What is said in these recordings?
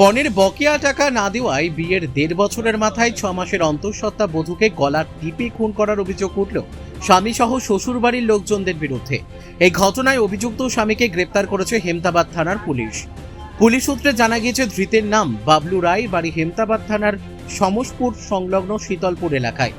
পণের বকেয়া টাকা না দেওয়ায় বিয়ের ১.৫ বছরের মাথায় ৬ মাসের অন্তঃসত্ত্বা বধূকে গলার টিপে খুন করার অভিযোগ উঠল স্বামী সহ শ্বশুরবাড়ির লোকজনদের বিরুদ্ধে। এই ঘটনায় অভিযুক্ত স্বামীকে গ্রেপ্তার করেছে হেমতাবাদ থানার পুলিশ। পুলিশ সূত্রে জানা গিয়েছে ধৃতের নাম বাবলু রায়, বাড়ি হেমতাবাদ থানার সমসপুর সংলগ্ন শীতলপুর এলাকায়।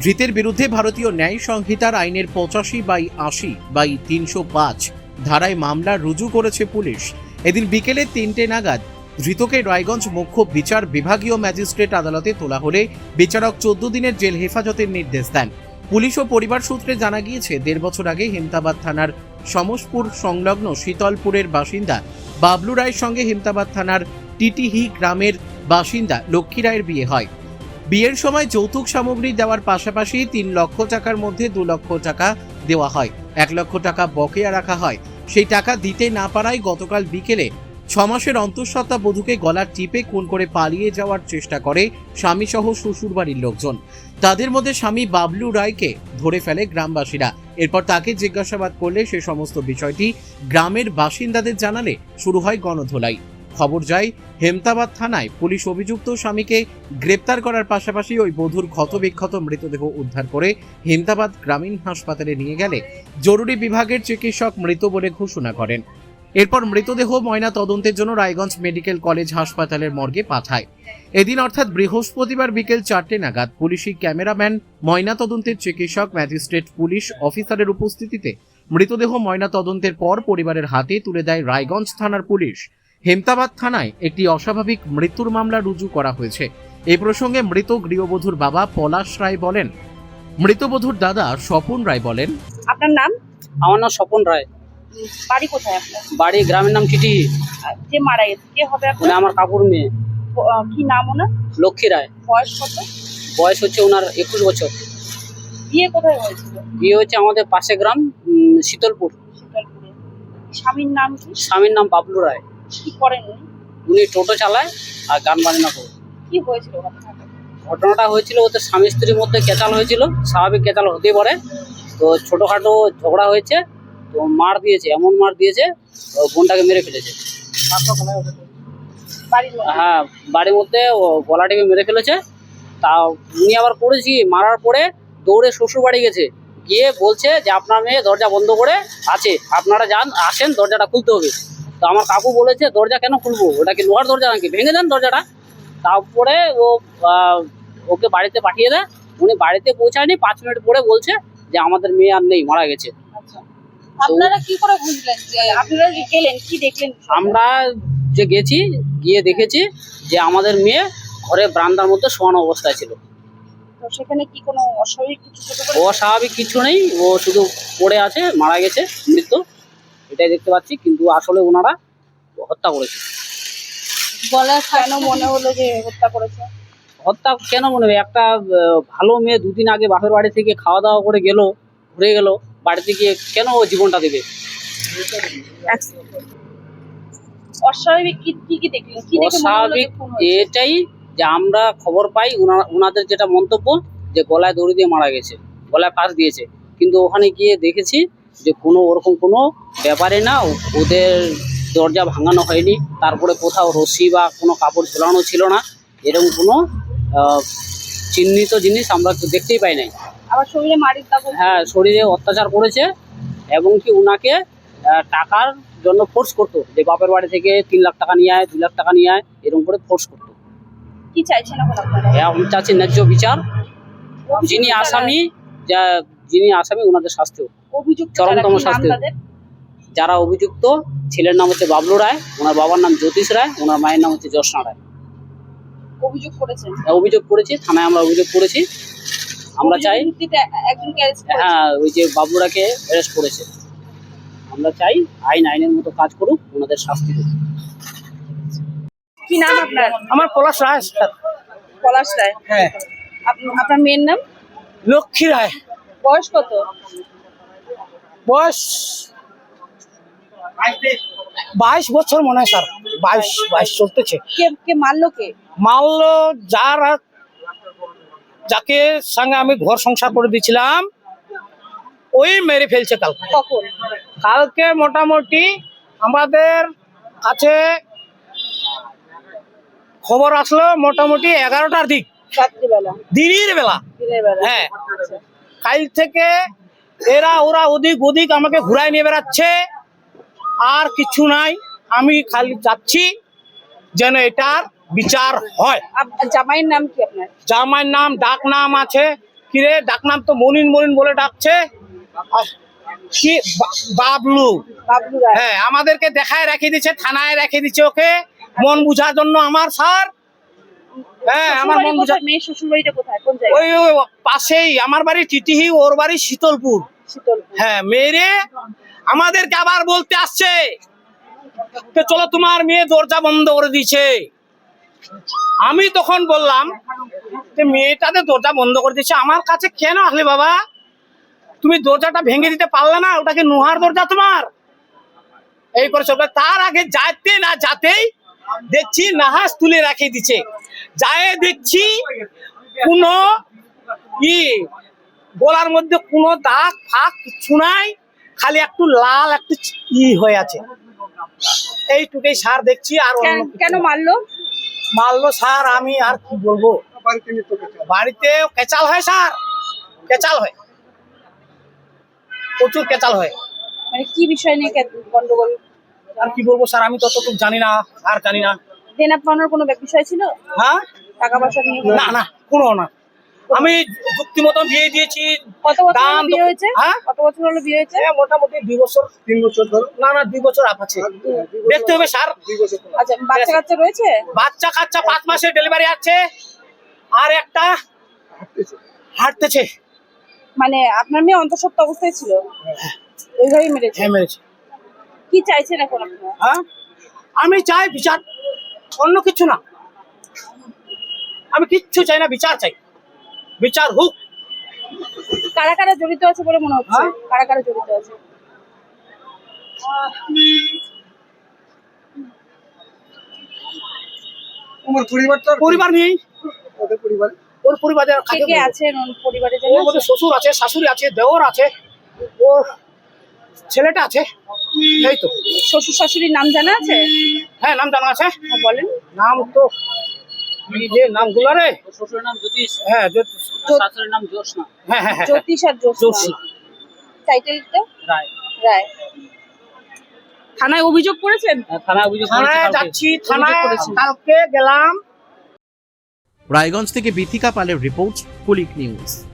ধৃতের বিরুদ্ধে ভারতীয় ন্যায় সংহিতার আইনের ৮৫/৮০/৩০৫ ধারায় মামলা রুজু করেছে পুলিশ। এদিন বিকেলে ৩টে নাগাদ ধৃতকে রায়গঞ্জ মুখ্য বিচার বিভাগীয় ম্যাজিস্ট্রেট আদালতে তোলা হলে বিচারক ১৪ দিনের জেল হেফাজতের নির্দেশ দেন। পুলিশ ও পরিবার সূত্রে জানা গিয়েছে ১.৫ বছর আগে হেমতাবাদ থানার সমসপুর সংলগ্ন শীতলপুরের বাসিন্দা বাবলু রায়ের সঙ্গে হেমতাবাদ থানার টিটিহি গ্রামের বাসিন্দা লক্ষ্মী রায়ের বিয়ে হয়। বিয়ের সময় যৌতুক সামগ্রী দেওয়ার পাশাপাশি ৩ লক্ষ টাকার মধ্যে ২ লক্ষ টাকা দেওয়া হয়, ১ লক্ষ টাকা বকেয়া রাখা হয়। সেই টাকা দিতে না পারায় গতকাল বিকেলে ৬ মাসের অন্তঃসত্ত্বা বধূকে গলার টিপে খুন করে পালিয়ে যাওয়ার চেষ্টা করে স্বামী সহ শ্বশুরবাড়ির লোকজন। তাদের মধ্যে স্বামী বাবলু রায়কে ধরে ফেলে গ্রামবাসীরা। এরপর তাকে জিজ্ঞাসাবাদ করলে সে সমস্ত বিষয়টি গ্রামের বাসিন্দাদের জানালে শুরু হয় গণধোলাই। খবর যায় হেমতাবাদ থানায়। পুলিশ অভিযুক্ত স্বামীকে গ্রেপ্তার করার পাশাপাশি ওই বধূর ক্ষতবিক্ষত মৃতদেহ উদ্ধার করে হেমতাবাদ গ্রামীণ হাসপাতালে নিয়ে গেলে জরুরি বিভাগের চিকিৎসক মৃত বলে ঘোষণা করেন। এরপর মৃতদেহ ময়না তদন্তের জন্য রায়গঞ্জ মেডিকেল কলেজ হাসপাতালের মর্গে পাঠায়। এদিন অর্থাৎ বৃহস্পতিবার বিকেল ৪টে নাগাদ পুলিশি ক্যামেরাম্যান, ময়না তদন্তের চিকিৎসক, ম্যাজিস্ট্রেট, পুলিশ অফিসারের উপস্থিতিতে মৃতদেহ ময়না তদন্তের পর পরিবারের হাতে তুলে দেয় রায়গঞ্জ থানার পুলিশ। হেমতাবাদ থানায় একটি অস্বাভাবিক মৃত্যুর মামলা রুজু করা হয়েছে। এই প্রসঙ্গে মৃত গৃহবধূর বাবা পলাশ রায় বলেন। মৃতবধূর দাদা স্বপন রায় বলেন, আপনার নাম? আমার নাম স্বপন রায়। বাড়ি কোথায় আপনার? বাড়ি গ্রামের নাম চিটি। যে মারা গেছে কে হবে আপনার? আমার কাকুর মেয়ে। কি নাম ওনার? লক্ষ্মী রায়। বয়স কত? বয়স হচ্ছে ওনার ২১ বছর। বিয়ে কোথায় হয়েছিল? বিয়ে হচ্ছে আমাদের পাশে গ্রাম শীতলপুর। শীতলপুরে। স্বামীর নাম কি? স্বামীর নাম বাবলু রায়। কি করেন উনি? উনি টোটো চালায় আর গান বাজনা করে। কি হয়েছিল ঘটনাটা হয়েছিল ওদের স্বামী স্ত্রীর মধ্যে কেচাল হয়েছিল, স্বাভাবিক কেচাল হতেই পারে। তো ছোটোখাটো ঝগড়া হয়েছে, তো মার দিয়েছে, এমন মার দিয়েছে বোনটাকে মেরে ফেলেছে। হ্যাঁ, বাড়ির মধ্যে গলা টিপে মেরে ফেলেছে। তা উনি আবার করেছি মারার পরে দৌড়ে শ্বশুর বাড়ি গেছে, গিয়ে বলছে যে আপনার মেয়ে দরজা বন্ধ করে আছে, আপনারা যান, আসেন, দরজাটা খুলতে হবে। তো আমার কাকু বলেছে দরজা কেন খুলবো, ওটা কি লোহার দরজা নাকি, ভেঙে দেন দরজাটা। তারপরে ওকে বাড়িতে পাঠিয়ে দেয়। উনি বাড়িতে পৌঁছায়নি, 5 মিনিট পরে বলছে যে আমাদের মেয়ে আর নেই, মারা গেছে। আপনারা কি করে বুঝলেন যে আপনারা গেলেন, কি দেখলেন? আমরা যে গেছি, গিয়ে দেখেছি যে আমাদের মেয়ে ঘরে বারান্দার মধ্যে শোয়ানো অবস্থায় ছিল। তো সেখানে কি কোনো অস্বাভাবিক কিছু ছোট করে? অস্বাভাবিক কিছু নেই, ও শুধু পড়ে আছে, মারা গেছে, মৃত, এটাই দেখতে পাচ্ছি। কিন্তু আসলে ওনারা হত্যা করেছে। গলা কেন মনে হলো যে হত্যা করেছে? হত্যা কেন মনে হবে, একটা ভালো মেয়ে 2 দিন আগে বাপের বাড়ি থেকে খাওয়া দাওয়া করে গেল, ঘুরে গেল, বাড়িতে গিয়ে কেন ও জীবনটা দেবে? অস্বাভাবিক কি দেখলেন? কি দেখে মনে হলো যে খুন হয়েছে? এটাই যে আমরা খবর পাই ওনাদের যেটা মন্তব্য যে গলায় দড়ি দিয়ে মারা গেছে, গলায় ফাঁস দিয়েছে। কিন্তু ওখানে গিয়ে দেখেছি যে কোনো ওরকম কোনো ব্যাপারে না, ওদের দরজা ভাঙানো হয়নি, তারপরে কোথাও রশি বা কোনো কাপড় ঝোলানো ছিল না, এরকম কোনো চিহ্নিত জিনিস আমরা দেখতেই পাই নাই। আবার শরীরে মারির দাগ? হ্যাঁ, শরীরে অত্যাচার করেছে এবং কি ওনাকে টাকার জন্য ফোর্স করতো, যে বাপের বাড়ি থেকে 3 লাখ টাকা নিয়ে আয়, 2 লাখ টাকা নিয়ে আয়, এরকম করে ফোর্স করতো। কি চাইছেন এখন আপনারা? আমি চাচ্ছি ন্যায্য বিচার। যিনি আসামি ওনাদের শাস্তি হোক, চরমতম শাস্তি হোক। যারা অভিযুক্ত, ছেলের নাম হচ্ছে বাবলু রায়, ওনার বাবার নাম জ্যোতিষ রায়, ওনার মায়ের নাম হচ্ছে জ্যোৎস্না রায়। অভিযোগ করেছি থানায়, আমরা অভিযোগ করেছি। আমরা চাই, হ্যাঁ, ওই যে বাবলুরাকে অ্যারেস্ট করেছে, আমরা চাই আইনের মতো কাজ করুক, ওনাদের শাস্তি হোক। কি নাম আপনার? আমার পলাশ রায়। পলাশ রায়। হ্যাঁ। আপনার মেয়ের নাম? লক্ষ্মী রায়। বয়স কত? বয়স 22 বছর মনে হয় স্যার, 22 চলতেছে। কে মারলো? কে মারলো? যাকে সঙ্গে আমি ঘর সংসার করে দিয়েছিলাম, ওই মেরে ফেলছে কালকে। কখন? কালকে মোটামুটি আমাদের কাছে খবর আসলো মোটামুটি 11টার দিক, রাত্রিবেলা, দিনের বেলা। দিনের বেলা। হ্যাঁ, আচ্ছা। কাল থেকে ওরা ওদিক ওদিক আমাকে ঘুরাই নিয়ে বেড়াচ্ছে, আর কিছু নাই। আমি খালি চাচ্ছি যেন এটার বিচার হয়। জামাইয়ের নাম কি আপনার? জামাইয়ের নাম, ডাক নাম আছে কিরে, ডাক নাম তো মনিন মনিন বলে ডাকছে। আর কি বাবলু। বাবলু রায়। হ্যাঁ, আমাদেরকে দেখায় রেখে দিচ্ছে, থানায় রেখে দিচ্ছে ওকে মন বুঝার জন্য আমার স্যার। হ্যাঁ, আমার মন বুঝা। মেয়ে শ্বশুর বাড়িটা কোথায়, কোন জায়গায়? ওই ওই পাশেই, আমার বাড়ি টিটিহি, ওর বাড়ি শীতলপুর। শীতলপুর। হ্যাঁ, মেয়েরে আমাদেরকে আবার বলতে আসছে তো চলো তোমার মেয়ে দরজা বন্ধ করে দিয়েছে। আমি তখন বললাম যে মেয়েটাতে দরজা বন্ধ করে দিচ্ছে, আমার কাছে কেন আসলে বাবা? তুমি দরজাটা ভেঙে দিতে পারলে না? ওটাকে নোহার দরজা তোমার। এই করে সব। তার আগে যাইতে না যাতেই দেখছি নাহাস তুলে রাখে দিচ্ছে। যায় দেখছি কোনো গলার মধ্যে কোনো দাগ ফাঁক কিছু নাই, খালি একটু লাল একটু হয়ে আছে। এইটুকুই স্যার দেখছি। আর কেন মারলো? মারলো স্যার, আমি আর কি বলবো। বাড়িতে কেচাল হয় স্যার, কেচাল হয়, প্রচুর কেচাল হয়। মানে কি বিষয় নিয়ে গন্ডগোল? আর কি বলবো স্যার, আমি ততটুকু জানি না, আর জানি না। দেনা পাওনার কোনো বিষয় ছিল? হ্যাঁ, টাকা পয়সা নিয়ে? না না, কোনো না। আমি যুক্তি মতো বিয়ে দিয়েছি। কত বছর দাম হলো বিয়ে হয়েছে? হ্যাঁ, কত বছর হলো বিয়ে হয়েছে? মোটামুটি 2 বছর 3 বছর ধরো। না না, 2 বছর আপ আছে, দেখতে হবে স্যার। 2 বছর। আচ্ছা, বাচ্চা কাচ্চা রয়েছে? বাচ্চা কাচ্চা 5 মাসের ডেলিভারি আছে, আর একটা হাঁটতেছে। মানে আপনার মেয়ে অন্তঃসত্ত্বা অবস্থায় ছিল, ওইভাবেই মেরেছে? হ্যাঁ, মেরেছে। কি চাইছেন এখন আপনারা? হ্যাঁ, আমি চাই বিচার, অন্য কিছু না। আমি কিচ্ছু চাই না, বিচার চাই, বিচার হোক। কারা কারা জড়িত আছে বলে মনে হচ্ছে? হ্যাঁ? কারা কারা জড়িত আছে? পরিবার নিয়ে, ওর পরিবারে কে কে আছেন ওর পরিবারে? ওর মধ্যে শ্বশুর আছে, শাশুড়ি আছে, দেওর আছে, ওর ছেলেটা আছে। এই তো। শ্বশুর শাশুড়ির নাম জানা আছে? হ্যাঁ, নাম জানা আছে। হ্যাঁ, বলেন। নাম তো এই যে নামগুলো রে। শ্বশুরের নাম জ্যোতিষ, হ্যাঁ, শাশুড়ির নাম জ্যোৎস্না। হ্যাঁ হ্যাঁ হ্যাঁ, জ্যোতিষ আর জ্যোৎস্না। টাইটেলটা? রায়। রায়। থানায় অভিযোগ করেছেন? থানায় অভিযোগ থানায় যাচ্ছি, থানায় কালকে গেলাম। রায়গঞ্জ থেকে বিথিকা পালের রিপোর্ট, কুলিক নিউজ।